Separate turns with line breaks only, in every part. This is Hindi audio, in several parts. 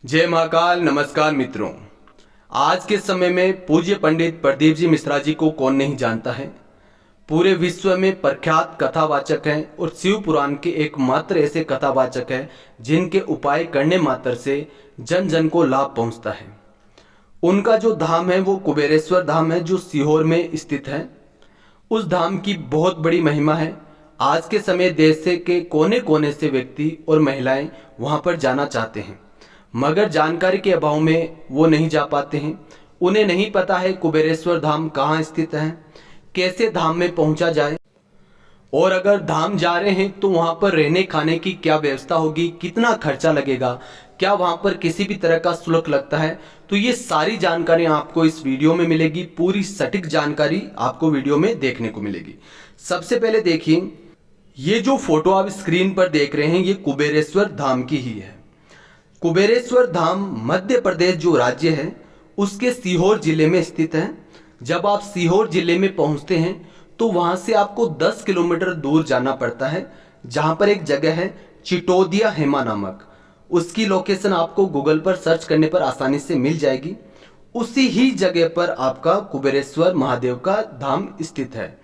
जय महाकाल। नमस्कार मित्रों, आज के समय में पूज्य पंडित प्रदीप जी मिश्रा जी को कौन नहीं जानता है। पूरे विश्व में प्रख्यात कथावाचक हैं और शिव पुराण के एकमात्र ऐसे कथावाचक हैं जिनके उपाय करने मात्र से जन जन को लाभ पहुंचता है। उनका जो धाम है वो कुबेरेश्वर धाम है जो सीहोर में स्थित है। उस धाम की बहुत बड़ी महिमा है। आज के समय देश से के कोने कोने से व्यक्ति और महिलाएं वहां पर जाना चाहते हैं, मगर जानकारी के अभाव में वो नहीं जा पाते हैं। उन्हें नहीं पता है कुबेरेश्वर धाम कहाँ स्थित है, कैसे धाम में पहुंचा जाए, और अगर धाम जा रहे हैं तो वहां पर रहने खाने की क्या व्यवस्था होगी, कितना खर्चा लगेगा, क्या वहां पर किसी भी तरह का शुल्क लगता है। तो ये सारी जानकारी आपको इस वीडियो में मिलेगी। पूरी सटीक जानकारी आपको वीडियो में देखने को मिलेगी। सबसे पहले देखिए, ये जो फोटो आप स्क्रीन पर देख रहे हैं ये कुबेरेश्वर धाम की ही है। कुबेरेश्वर धाम मध्य प्रदेश जो राज्य है उसके सीहोर जिले में स्थित है। जब आप सीहोर जिले में पहुंचते हैं तो वहां से आपको 10 किलोमीटर दूर जाना पड़ता है, जहां पर एक जगह है चिटोदिया हेमा नामक। उसकी लोकेशन आपको गूगल पर सर्च करने पर आसानी से मिल जाएगी। उसी ही जगह पर आपका कुबेरेश्वर महादेव का धाम स्थित है।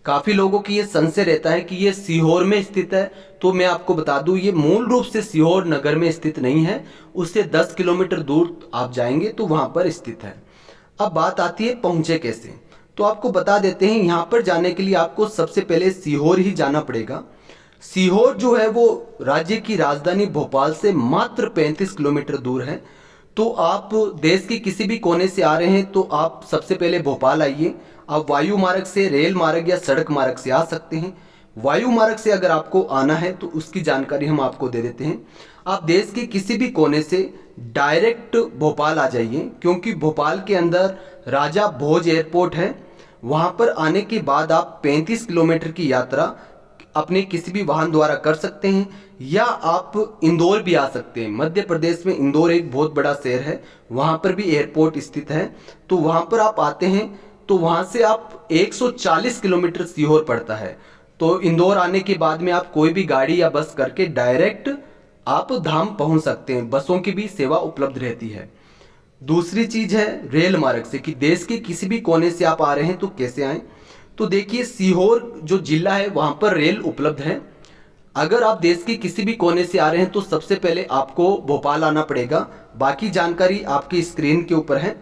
काफी लोगों की ये संशय रहता है कि ये सीहोर में स्थित है, तो मैं आपको बता दूं ये मूल रूप से सीहोर नगर में स्थित नहीं है। उससे 10 किलोमीटर दूर आप जाएंगे तो वहां पर स्थित है। अब बात आती है पहुंचे कैसे, तो आपको बता देते हैं। यहाँ पर जाने के लिए आपको सबसे पहले सीहोर ही जाना पड़ेगा। सीहोर जो है वो राज्य की राजधानी भोपाल से मात्र 35 किलोमीटर दूर है। तो आप देश के किसी भी कोने से आ रहे हैं तो आप सबसे पहले भोपाल आइए। आप वायु मार्ग से, रेल मार्ग या सड़क मार्ग से आ सकते हैं। वायु मार्ग से अगर आपको आना है तो उसकी जानकारी हम आपको दे देते हैं। आप देश के किसी भी कोने से डायरेक्ट भोपाल आ जाइए, क्योंकि भोपाल के अंदर राजा भोज एयरपोर्ट है। वहां पर आने के बाद आप 35 किलोमीटर की यात्रा अपने किसी भी वाहन द्वारा कर सकते हैं, या आप इंदौर भी आ सकते हैं। मध्य प्रदेश में इंदौर एक बहुत बड़ा शहर है, वहां पर भी एयरपोर्ट स्थित है। तो वहां पर आप आते हैं तो वहां से आप 140 किलोमीटर सीहोर पड़ता है। तो इंदौर आने के बाद में आप कोई भी गाड़ी या बस करके डायरेक्ट आप धाम पहुंच सकते हैं। बसों की भी सेवा उपलब्ध रहती है। दूसरी चीज है रेल मार्ग से, कि देश के किसी भी कोने से आप आ रहे हैं तो कैसे आए। तो देखिए, सीहोर जो जिला है वहां पर रेल उपलब्ध है। अगर आप देश के किसी भी कोने से आ रहे हैं तो सबसे पहले आपको भोपाल आना पड़ेगा। बाकी जानकारी आपकी स्क्रीन के ऊपर है।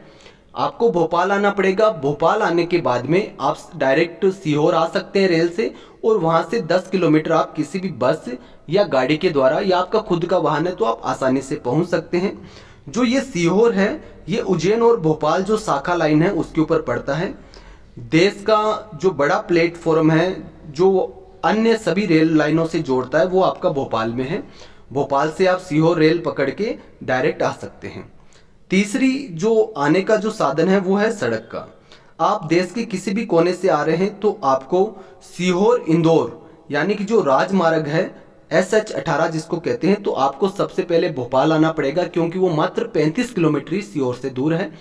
आपको भोपाल आना पड़ेगा। भोपाल आने के बाद में आप डायरेक्ट सीहोर आ सकते हैं रेल से, और वहां से 10 किलोमीटर आप किसी भी बस या गाड़ी के द्वारा, या आपका खुद का वाहन है तो आप आसानी से पहुंच सकते हैं। जो ये सीहोर है ये उज्जैन और भोपाल जो शाखा लाइन है उसके ऊपर पड़ता है। देश का जो बड़ा प्लेटफॉर्म है जो अन्य सभी रेल लाइनों से जोड़ता है वो आपका भोपाल में है। भोपाल से आप सीहोर रेल पकड़ के डायरेक्ट आ सकते हैं। तीसरी जो आने का जो साधन है वो है सड़क का। आप देश के किसी भी कोने से आ रहे हैं तो आपको सीहोर इंदौर यानी कि जो राजमार्ग है SH18 जिसको कहते हैं, तो आपको सबसे पहले भोपाल आना पड़ेगा, क्योंकि वो मात्र 35 किलोमीटर ही सीहोर से दूर है।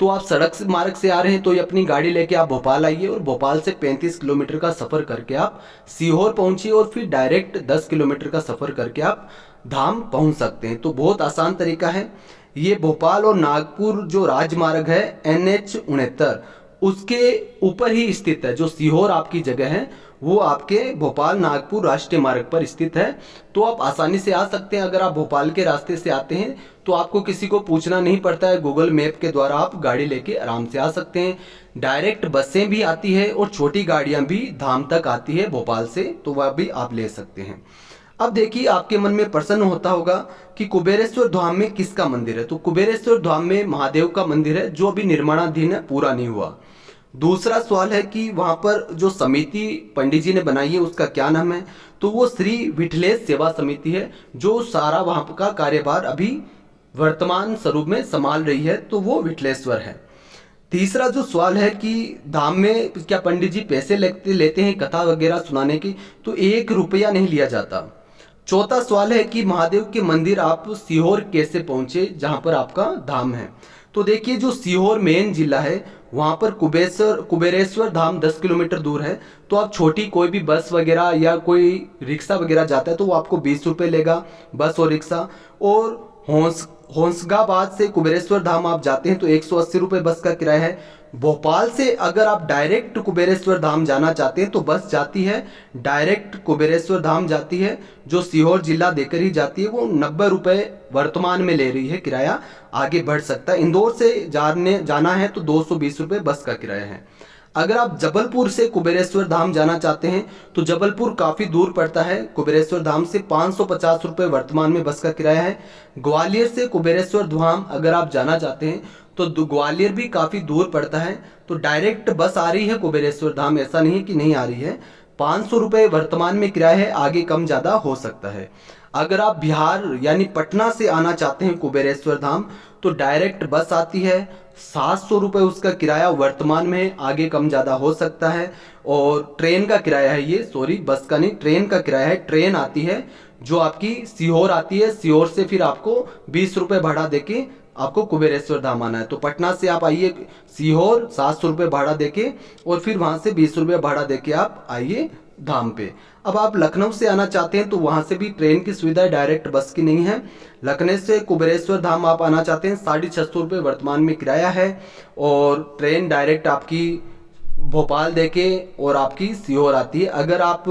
तो आप सड़क से मार्ग से आ रहे हैं तो ये अपनी गाड़ी लेके आप भोपाल आइए, और भोपाल से 35 किलोमीटर का सफर करके आप सीहोर पहुंचिए, और फिर डायरेक्ट 10 किलोमीटर का सफर करके आप धाम पहुंच सकते हैं। तो बहुत आसान तरीका है। ये भोपाल और नागपुर जो राजमार्ग है NH69 उसके ऊपर ही स्थित है। जो सीहोर आपकी जगह है वो आपके भोपाल नागपुर राष्ट्रीय मार्ग पर स्थित है। तो आप आसानी से आ सकते हैं। अगर आप भोपाल के रास्ते से आते हैं तो आपको किसी को पूछना नहीं पड़ता है। गूगल मैप के द्वारा आप गाड़ी लेके आराम से आ सकते हैं। डायरेक्ट बसें भी आती है और छोटी गाड़ियां भी धाम तक आती है भोपाल से, तो वह भी आप ले सकते हैं। अब देखिए, आपके मन में प्रश्न होता होगा कि कुबेरेश्वर धाम में किसका मंदिर है। तो कुबेरेश्वर धाम में महादेव का मंदिर है जो अभी निर्माणाधीन है, पूरा नहीं हुआ। दूसरा सवाल है कि वहां पर जो समिति पंडित जी ने बनाई है उसका क्या नाम है। तो वो श्री विठलेश सेवा समिति है, जो सारा वहां का कार्यभार अभी वर्तमान स्वरूप में संभाल रही है, तो वो विठलेश्वर है। तीसरा जो सवाल है कि धाम में क्या पंडित जी पैसे लेते हैं कथा वगैरह सुनाने की, तो 1 रुपया नहीं लिया जाता। चौथा सवाल है कि महादेव के मंदिर आप सीहोर कैसे पहुंचे जहां पर आपका धाम है। तो देखिए, जो सीहोर मेन जिला है वहां पर कुबेरेश्वर धाम 10 किलोमीटर दूर है। तो आप छोटी कोई भी बस वगैरह या कोई रिक्शा वगैरह जाता है तो वो आपको 20 रुपये लेगा, बस और रिक्शा। और होशंगाबाद से कुबेरेश्वर धाम आप जाते हैं तो 180 रुपये बस का किराया है। भोपाल से अगर आप डायरेक्ट कुबेरेश्वर धाम जाना चाहते हैं तो बस जाती है, डायरेक्ट कुबेरेश्वर धाम जाती है, जो सीहोर जिला देकर ही जाती है। वो 90 रुपये वर्तमान में ले रही है किराया, आगे बढ़ सकता है। इंदौर से जाना है तो 220 रुपये बस का किराया है। अगर आप जबलपुर से कुबेरेश्वर धाम जाना चाहते हैं तो जबलपुर काफ़ी दूर पड़ता है कुबेरेश्वर धाम से, 550 रुपये वर्तमान में बस का किराया है। ग्वालियर से कुबेरेश्वर धाम अगर आप जाना चाहते हैं तो ग्वालियर भी काफ़ी दूर पड़ता है, तो डायरेक्ट बस आ रही है कुबेरेश्वर धाम, ऐसा नहीं है कि नहीं आ रही है। 500 रुपये वर्तमान में किराया है, आगे कम ज़्यादा हो सकता है। अगर आप बिहार यानी पटना से आना चाहते हैं कुबेरेश्वर धाम तो डायरेक्ट बस आती है, 700 रुपये उसका किराया वर्तमान में, आगे कम ज़्यादा हो सकता है। और ट्रेन का किराया है ये, सॉरी बस का नहीं, ट्रेन का किराया है। ट्रेन आती है जो आपकी सीहोर आती है, सीहोर से फिर आपको 20 रुपये भाड़ा देके आपको कुबेरेश्वर धाम आना है। तो पटना से आप आइए सीहोर, 700 रुपये भाड़ा देके, और फिर वहाँ से 20 रुपये भाड़ा देके आप आइए धाम पे। अब आप लखनऊ से आना चाहते हैं तो वहाँ से भी ट्रेन की सुविधा है, डायरेक्ट बस की नहीं है। लखनऊ से कुबेरेश्वर धाम आप आना चाहते हैं, 650 रुपये वर्तमान में किराया है, और ट्रेन डायरेक्ट आपकी भोपाल देके और आपकी सीहोर आती है। अगर आप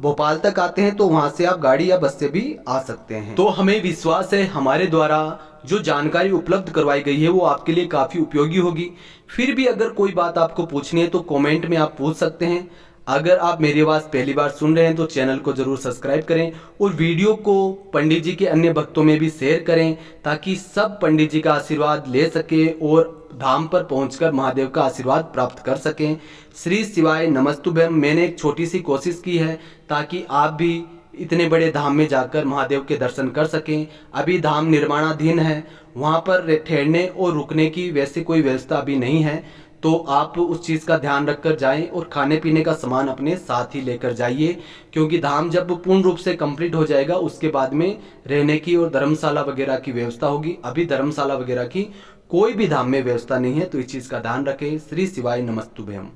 भोपाल तक आते हैं तो वहाँ से आप गाड़ी या बस से भी आ सकते हैं। तो हमें विश्वास है हमारे द्वारा जो जानकारी उपलब्ध करवाई गई है वो आपके लिए काफ़ी उपयोगी होगी। फिर भी अगर कोई बात आपको पूछनी है तो कमेंट में आप पूछ सकते हैं। अगर आप मेरी आवाज़ पहली बार सुन रहे हैं तो चैनल को ज़रूर सब्सक्राइब करें और वीडियो को पंडित जी के अन्य भक्तों में भी शेयर करें, ताकि सब पंडित जी का आशीर्वाद ले सके और धाम पर पहुंचकर महादेव का आशीर्वाद प्राप्त कर सकें। श्री शिवाय नमस्तुभ्यम। मैंने एक छोटी सी कोशिश की है ताकि आप भी इतने बड़े धाम में जाकर महादेव के दर्शन कर सकें। अभी धाम निर्माणाधीन है, वहाँ पर ठहरने और रुकने की वैसे कोई व्यवस्था अभी नहीं है, तो आप उस चीज़ का ध्यान रखकर जाएं और खाने पीने का सामान अपने साथ ही लेकर जाइए, क्योंकि धाम जब पूर्ण रूप से कंप्लीट हो जाएगा उसके बाद में रहने की और धर्मशाला वगैरह की व्यवस्था होगी। अभी धर्मशाला वगैरह की कोई भी धाम में व्यवस्था नहीं है, तो इस चीज़ का ध्यान रखें। श्री शिवाय नमस्तुभ्यम।